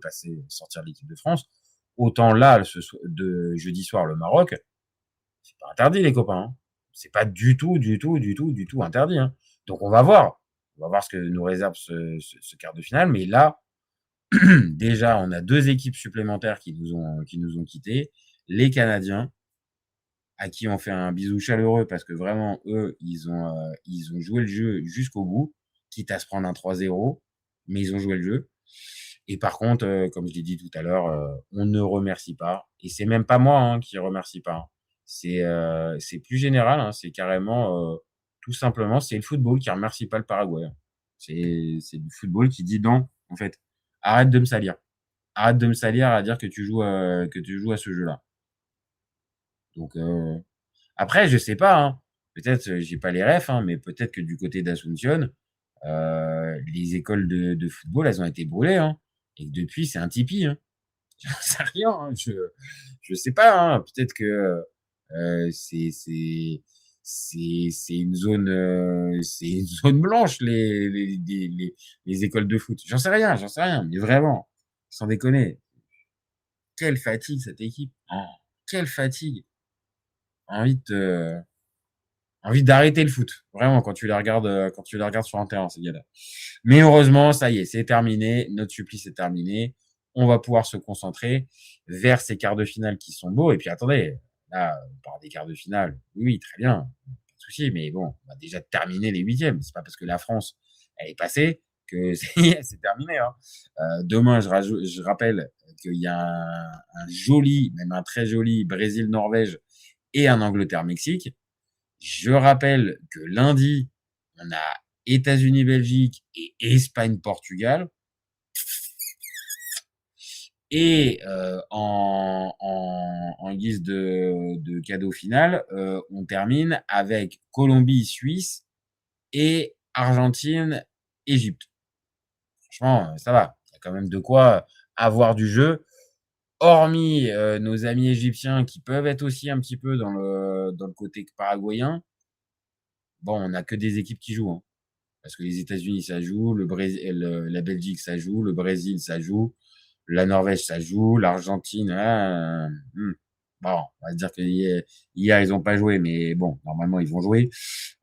sortir de l'équipe de France. Autant là, de jeudi soir, le Maroc, c'est pas interdit, les copains. Hein. C'est pas du tout interdit. Hein. Donc on va voir ce que nous réserve ce quart de finale. Mais là, déjà, on a 2 équipes supplémentaires qui nous ont quittés. Les Canadiens, à qui on fait un bisou chaleureux parce que vraiment, eux, ils ont joué le jeu jusqu'au bout, quitte à se prendre un 3-0, mais ils ont joué le jeu. Et par contre, comme je l'ai dit tout à l'heure, on ne remercie pas. Et c'est même pas moi hein, qui remercie pas. Hein. C'est plus général. Hein, c'est carrément, tout simplement, c'est le football qui remercie pas le Paraguay. Hein. C'est le football qui dit non, en fait, arrête de me salir. Arrête de me salir à dire que tu joues à ce jeu-là. Donc après, je sais pas. Hein, peut-être, j'ai pas les refs, hein, mais peut-être que du côté d'Asunción, les écoles de football, elles ont été brûlées, hein, et que depuis, c'est un Tipeee. Hein. J'en sais rien. Hein, je sais pas. Hein, peut-être que c'est une zone blanche les écoles de foot. J'en sais rien. Mais vraiment, sans déconner, quelle fatigue cette équipe. Oh, quelle fatigue. Envie d'arrêter le foot. Vraiment, quand tu les regardes sur un terrain, ces gars-là. Mais heureusement, ça y est, c'est terminé. Notre supplice est terminé. On va pouvoir se concentrer vers ces quarts de finale qui sont beaux. Et puis, attendez, là, on parle des quarts de finale. Oui, très bien. Pas de souci. Mais bon, on va déjà terminer les 8e. C'est pas parce que la France, elle est passée que c'est terminé. Hein. Demain, je rappelle qu'il y a un joli, même un très joli Brésil-Norvège et un Angleterre-Mexique. Je rappelle que lundi, on a États-Unis-Belgique et Espagne-Portugal. Et en guise de cadeau final, on termine avec Colombie-Suisse et Argentine-Égypte. Franchement, ça va. Il y a quand même de quoi avoir du jeu. Hormis nos amis égyptiens qui peuvent être aussi un petit peu dans le côté paraguayen, bon, on n'a que des équipes qui jouent. Hein. Parce que les États-Unis, ça joue, la Belgique, ça joue, le Brésil, ça joue, la Norvège, ça joue, l'Argentine, Bon, on va se dire que hier, ils ont pas joué, mais bon, normalement, ils vont jouer.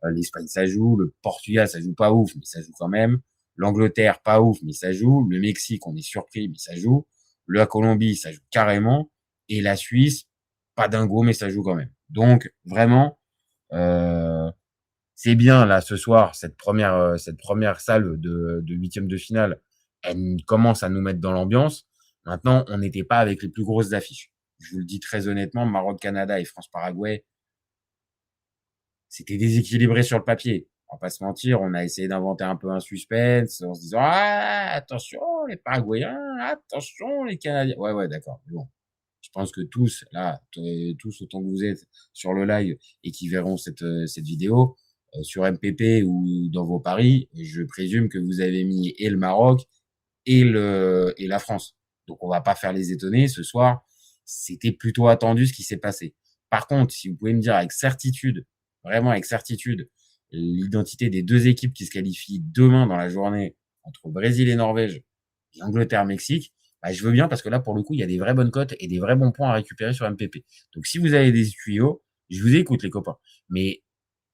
L'Espagne, ça joue. Le Portugal, ça joue pas ouf, mais ça joue quand même. L'Angleterre, pas ouf, mais ça joue. Le Mexique, on est surpris, mais ça joue. La Colombie, ça joue carrément. Et la Suisse, pas dingo, mais ça joue quand même. Donc, vraiment, c'est bien, là, ce soir, cette première salve de huitième de finale, elle commence à nous mettre dans l'ambiance. Maintenant, on n'était pas avec les plus grosses affiches. Je vous le dis très honnêtement, Maroc-Canada et France-Paraguay, c'était déséquilibré sur le papier. On va pas se mentir, on a essayé d'inventer un peu un suspense en se disant ah attention les Paraguayens, attention les Canadiens. Ouais d'accord. Bon, je pense que tous là, tous autant que vous êtes sur le live et qui verront cette vidéo sur MPP ou dans vos paris, je présume que vous avez mis et le Maroc et la France. Donc on va pas faire les étonnés ce soir. C'était plutôt attendu ce qui s'est passé. Par contre, si vous pouvez me dire avec certitude, vraiment avec certitude, l'identité des deux équipes qui se qualifient demain dans la journée entre Brésil et Norvège et Angleterre-Mexique, bah, je veux bien parce que là, pour le coup, il y a des vraies bonnes cotes et des vrais bons points à récupérer sur MPP. Donc, si vous avez des tuyaux, je vous écoute, les copains. Mais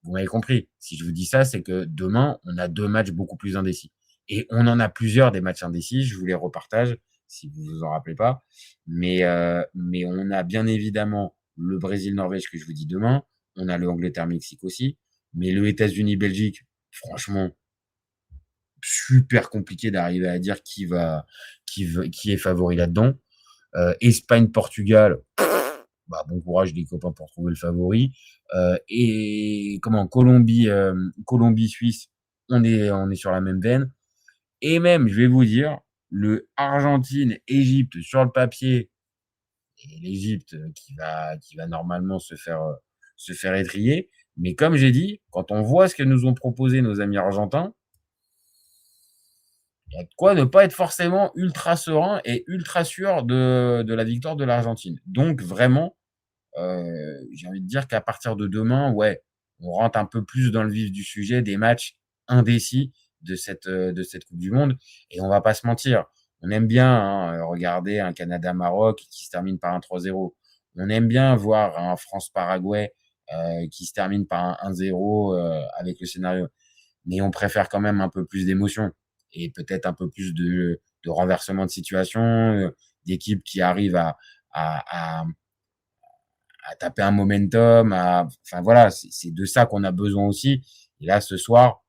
vous m'avez compris. Si je vous dis ça, c'est que demain, on a 2 matchs beaucoup plus indécis. Et on en a plusieurs des matchs indécis. Je vous les repartage si vous vous en rappelez pas. Mais on a bien évidemment le Brésil-Norvège que je vous dis demain. On a le Angleterre-Mexique aussi. Mais le États-Unis-Belgique, franchement, super compliqué d'arriver à dire qui est favori là-dedans. Espagne-Portugal, bah, bon courage les copains pour trouver le favori. Et Colombie-Suisse, on est sur la même veine. Et même, je vais vous dire, le Argentine-Égypte sur le papier, et l'Égypte qui va normalement se faire étrier. Mais comme j'ai dit, quand on voit ce que nous ont proposé nos amis argentins, il y a de quoi ne pas être forcément ultra serein et ultra sûr de la victoire de l'Argentine. Donc vraiment, j'ai envie de dire qu'à partir de demain, ouais, on rentre un peu plus dans le vif du sujet des matchs indécis de cette Coupe du Monde. Et on va pas se mentir, on aime bien regarder un Canada-Maroc qui se termine par un 3-0. On aime bien voir un France-Paraguay qui se termine par un 1-0 avec le scénario. Mais on préfère quand même un peu plus d'émotion et peut-être un peu plus de renversement de situation, d'équipes qui arrivent à taper un momentum, enfin voilà, c'est de ça qu'on a besoin aussi. Et là, ce soir,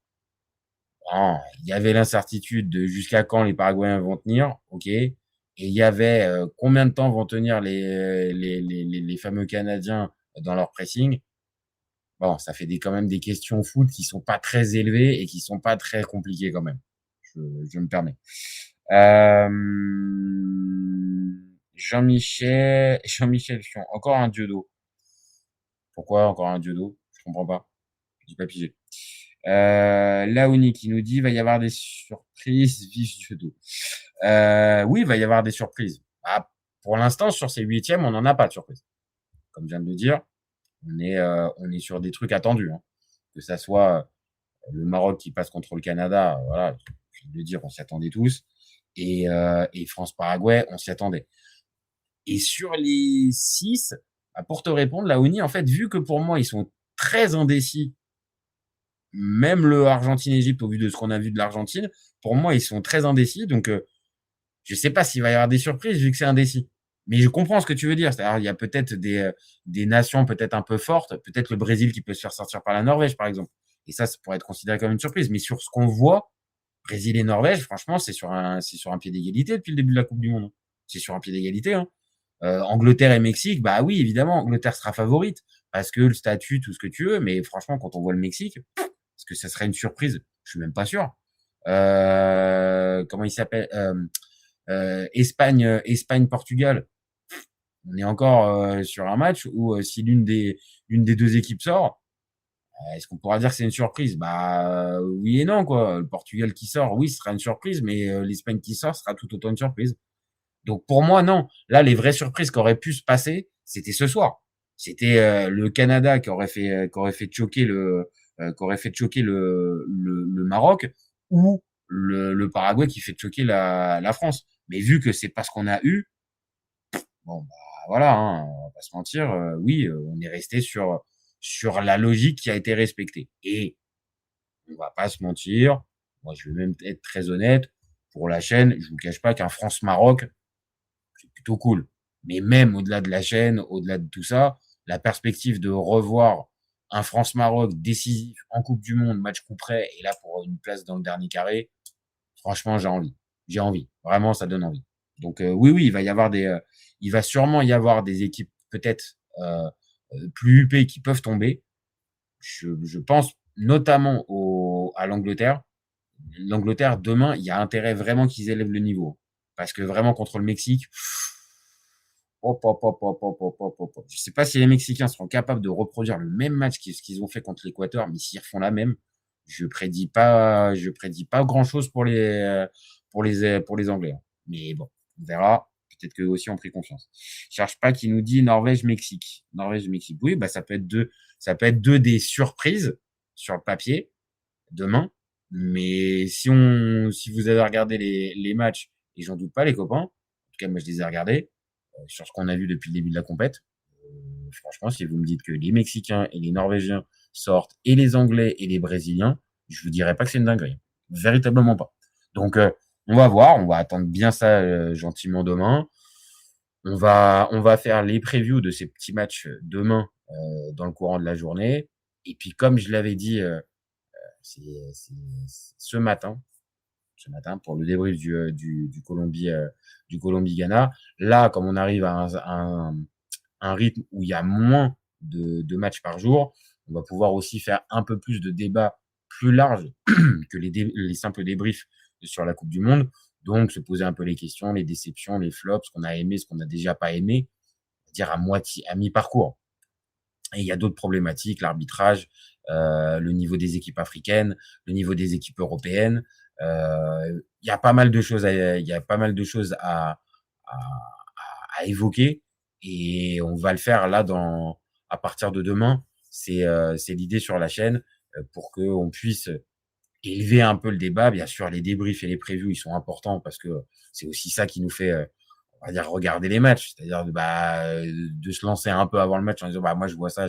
il y avait l'incertitude de jusqu'à quand les Paraguayens vont tenir, ok. Et il y avait combien de temps vont tenir les fameux Canadiens dans leur pressing. Bon, ça fait quand même des questions foot qui sont pas très élevées et qui sont pas très compliquées quand même. Je me permets. Jean-Michel Fion, encore un Diodo. Pourquoi encore un Diodo? Je comprends pas. J'ai pas pigé. Laouni qui nous dit, va y avoir des surprises, vive Diodo. Oui, il va y avoir des surprises. Ah, pour l'instant, sur ces huitièmes, on n'en a pas de surprise. Comme je viens de le dire, on est sur des trucs attendus. Hein. Que ça soit le Maroc qui passe contre le Canada, voilà, je viens de le dire, on s'y attendait tous. Et France-Paraguay, on s'y attendait. Et sur les 6, pour te répondre, Laouni, en fait, vu que pour moi, ils sont très indécis, même le Argentine-Égypte, au vu de ce qu'on a vu de l'Argentine, pour moi, ils sont très indécis. Donc, je sais pas s'il va y avoir des surprises vu que c'est indécis. Mais je comprends ce que tu veux dire. C'est-à-dire, il y a peut-être des nations peut-être un peu fortes, peut-être le Brésil qui peut se faire sortir par la Norvège, par exemple. Et ça pourrait être considéré comme une surprise. Mais sur ce qu'on voit, Brésil et Norvège, franchement, c'est sur un pied d'égalité depuis le début de la Coupe du Monde. C'est sur un pied d'égalité. Hein. Angleterre et Mexique, bah oui, évidemment, Angleterre sera favorite parce que le statut, tout ce que tu veux. Mais franchement, quand on voit le Mexique, est-ce que ça serait une surprise? Je suis même pas sûr. Comment il s'appelle Espagne, Portugal. On est encore sur un match où si l'une des deux équipes sort, est-ce qu'on pourra dire que c'est une surprise? Bah oui et non quoi. Le Portugal qui sort, oui, ce sera une surprise, mais l'Espagne qui sort sera tout autant une surprise. Donc pour moi non. Là, les vraies surprises qui auraient pu se passer, c'était ce soir. C'était le Canada qui aurait fait choquer le Maroc ou le Paraguay qui fait choquer la France. Mais vu que c'est pas ce qu'on a eu, bon bah voilà, hein, on va pas pas se mentir, oui, on est resté sur la logique qui a été respectée. Et on va pas se mentir, moi je vais même être très honnête, pour la chaîne, je vous cache pas qu'un France-Maroc, c'est plutôt cool. Mais même au-delà de la chaîne, au-delà de tout ça, la perspective de revoir un France-Maroc décisif en Coupe du Monde, match coup près, et là pour une place dans le dernier carré, franchement, j'ai envie. J'ai envie. Vraiment, ça donne envie. Donc oui, il va sûrement y avoir des équipes peut-être plus huppées qui peuvent tomber. Je pense notamment à l'Angleterre. L'Angleterre, demain, il y a intérêt vraiment qu'ils élèvent le niveau. Parce que vraiment, contre le Mexique, hop, hop, hop, hop, hop, hop, hop, hop, hop. Je sais pas si les Mexicains seront capables de reproduire le même match qu'ils ont fait contre l'Équateur, mais s'ils refont la même, je prédis pas grand chose pour les Anglais. Mais bon, on verra. Peut-être qu'eux aussi ont pris confiance. Je cherche pas qui nous dit Norvège-Mexique. Norvège-Mexique. Oui, bah, ça peut être deux des surprises sur le papier demain. Mais si vous avez regardé les matchs, et j'en doute pas, les copains, en tout cas, moi, je les ai regardés, sur ce qu'on a vu depuis le début de la compète. Franchement, si vous me dites que les Mexicains et les Norvégiens sortent, et les Anglais et les Brésiliens, je vous dirais pas que c'est une dinguerie. Véritablement pas. Donc, on va voir, on va attendre bien ça gentiment demain. On va faire les previews de ces petits matchs demain dans le courant de la journée. Et puis, comme je l'avais dit, c'est ce matin pour le débrief du Colombie-Ghana. Là, comme on arrive à un rythme où il y a moins de matchs par jour, on va pouvoir aussi faire un peu plus de débats plus larges que les simples débriefs sur la Coupe du Monde. Donc, se poser un peu les questions, les déceptions, les flops, ce qu'on a aimé, ce qu'on n'a déjà pas aimé, dire à mi-parcours. Et il y a d'autres problématiques, l'arbitrage, le niveau des équipes africaines, le niveau des équipes européennes. Il y a pas mal de choses à évoquer, et on va le faire là à partir de demain. C'est l'idée sur la chaîne, pour que on puisse élever un peu le débat. Bien sûr, les débriefs et les previews, ils sont importants parce que c'est aussi ça qui nous fait, on va dire, regarder les matchs. C'est-à-dire, de se lancer un peu avant le match en disant, moi, je vois ça.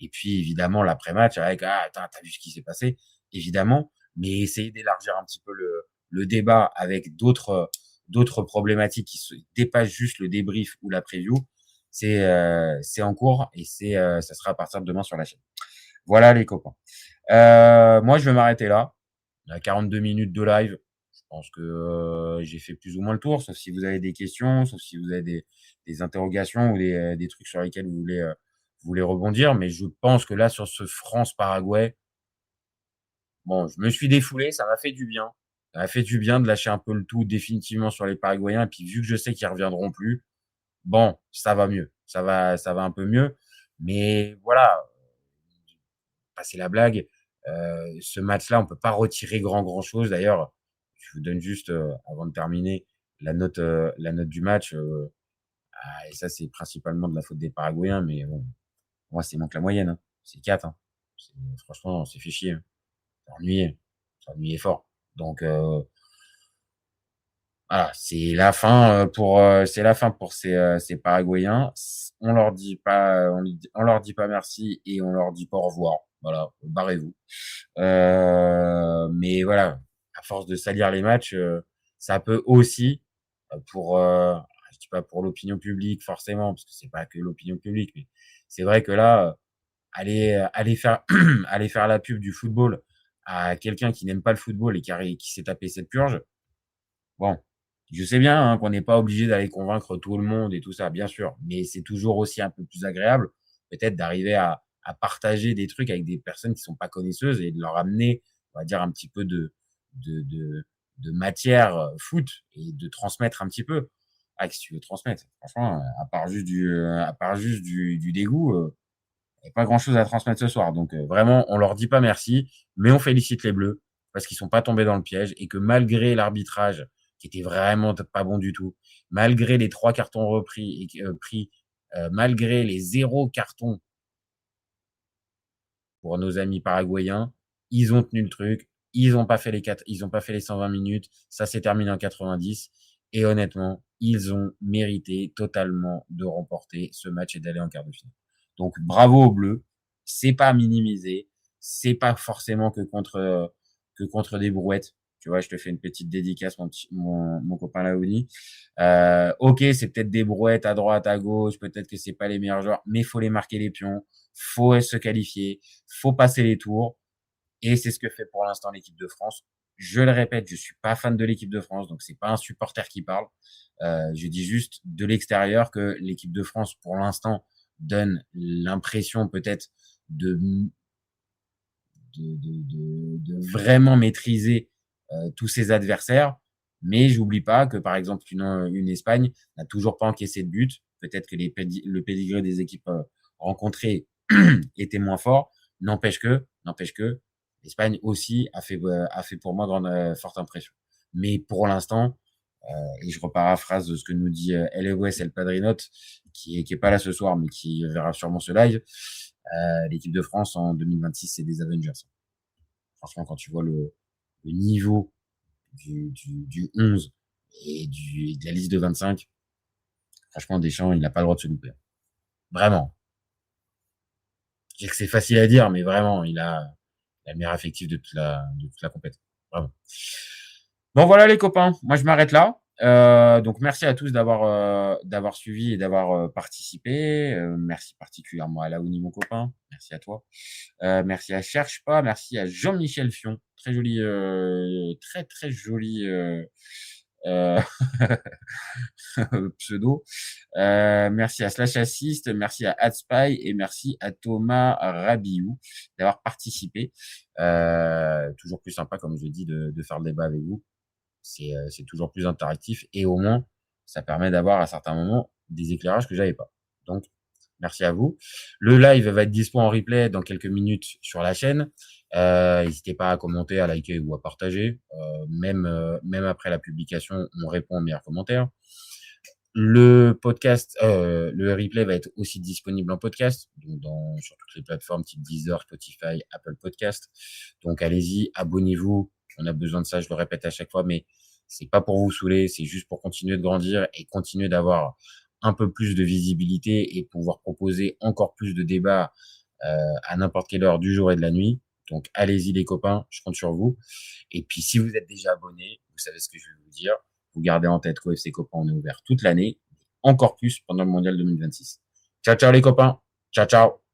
Et puis, évidemment, l'après-match avec, t'as vu ce qui s'est passé? Évidemment. Mais essayer d'élargir un petit peu le débat avec d'autres problématiques qui se dépassent juste le débrief ou la preview. C'est en cours, et ça sera à partir de demain sur la chaîne. Voilà, les copains. Moi, je vais m'arrêter là. Il y a 42 minutes de live. Je pense que j'ai fait plus ou moins le tour, sauf si vous avez des questions, sauf si vous avez des interrogations ou des trucs sur lesquels vous voulez rebondir. Mais je pense que là, sur ce France-Paraguay, bon, je me suis défoulé, ça m'a fait du bien. Ça m'a fait du bien de lâcher un peu le tout définitivement sur les Paraguayens. Et puis, vu que je sais qu'ils reviendront plus, bon, ça va mieux. Ça va un peu mieux. Mais voilà, passer la blague. Ce match-là, on peut pas retirer grand chose. D'ailleurs, je vous donne juste, avant de terminer, la note du match. Et ça, c'est principalement de la faute des Paraguayens, mais bon, moi, c'est moins que la moyenne. Hein. C'est 4. Hein. Franchement, on s'est fait chier. Hein. C'est ennuyé fort. Donc, voilà, c'est la fin pour ces Paraguayens. On leur dit pas merci, et on leur dit pas au revoir. Voilà, barrez-vous. Mais voilà, à force de salir les matchs, ça peut aussi, je dis pas pour l'opinion publique forcément, parce que c'est pas que l'opinion publique, mais c'est vrai que là, aller faire la pub du football à quelqu'un qui n'aime pas le football et qui s'est tapé cette purge. Bon, je sais bien qu'on n'est pas obligé d'aller convaincre tout le monde et tout ça, bien sûr, mais c'est toujours aussi un peu plus agréable, peut-être, d'arriver à partager des trucs avec des personnes qui sont pas connaisseuses et de leur amener, on va dire, un petit peu de matière foot, et de transmettre un petit peu. Qu'est-ce que tu veux transmettre? Franchement, à part juste du dégoût, il n'y a pas grand-chose à transmettre ce soir. Donc, vraiment, on leur dit pas merci, mais on félicite les Bleus parce qu'ils sont pas tombés dans le piège, et que malgré l'arbitrage qui était vraiment pas bon du tout, malgré les 3 cartons pris, malgré les 0 cartons pour nos amis paraguayens, ils ont tenu le truc, ils ont pas fait les 120 minutes, ça s'est terminé en 90, Et honnêtement, ils ont mérité totalement de remporter ce match et d'aller en quart de finale. Donc bravo aux Bleus. C'est pas minimisé. C'est pas forcément que contre des brouettes. Tu vois, je te fais une petite dédicace, mon copain Laouni. Ok, c'est peut-être des brouettes à droite, à gauche, peut-être que c'est pas les meilleurs joueurs, mais faut les marquer les pions, faut se qualifier, faut passer les tours, et c'est ce que fait pour l'instant l'équipe de France. Je le répète, je suis pas fan de l'équipe de France, donc c'est pas un supporter qui parle. Je dis juste de l'extérieur que l'équipe de France, pour l'instant, donne l'impression peut-être de vraiment maîtriser tous ses adversaires. Mais j'oublie pas que, par exemple, une Espagne n'a toujours pas encaissé de but. Peut-être que le pédigré des équipes rencontrées était moins fort. N'empêche que l'Espagne aussi a fait pour moi forte impression. Mais pour l'instant, et je reparaphrase de ce que nous dit LOS El Padrinote, qui est pas là ce soir, mais qui verra sûrement ce live, l'équipe de France en 2026, c'est des Avengers. Franchement, quand tu vois le niveau du 11 et de la liste de 25, franchement, Deschamps, il n'a pas le droit de se louper. Vraiment. Je sais que c'est facile à dire, mais vraiment, il a le meilleur effectif de toute la compétition. Vraiment. Bon, voilà les copains. Moi, je m'arrête là. Donc merci à tous d'avoir suivi et d'avoir participé. Merci particulièrement à Laouni, mon copain. Merci à toi. Merci à Cherche pas. Merci à Jean-Michel Fion. Très joli, très très joli pseudo. Merci à Slash Assist, merci à Adspy et merci à Thomas Rabiou d'avoir participé. Toujours plus sympa, comme je dis, de faire le débat avec vous. C'est toujours plus interactif et au moins ça permet d'avoir à certains moments des éclairages que j'avais pas. Donc merci à vous. Le live va être dispo en replay dans quelques minutes sur la chaîne. N'hésitez pas à commenter, à liker ou à partager. Même après la publication, on répond aux meilleurs commentaires. Le podcast, le replay va être aussi disponible en podcast, donc sur toutes les plateformes type Deezer, Spotify, Apple Podcast. Donc allez-y, abonnez-vous. On a besoin de ça, je le répète à chaque fois, mais c'est pas pour vous saouler, c'est juste pour continuer de grandir et continuer d'avoir un peu plus de visibilité et pouvoir proposer encore plus de débats à n'importe quelle heure du jour et de la nuit. Donc allez-y les copains, je compte sur vous. Et puis si vous êtes déjà abonnés, vous savez ce que je vais vous dire. Vous gardez en tête qu'OFC Copain, on est ouvert toute l'année, encore plus pendant le Mondial 2026. Ciao, ciao les copains. Ciao, ciao.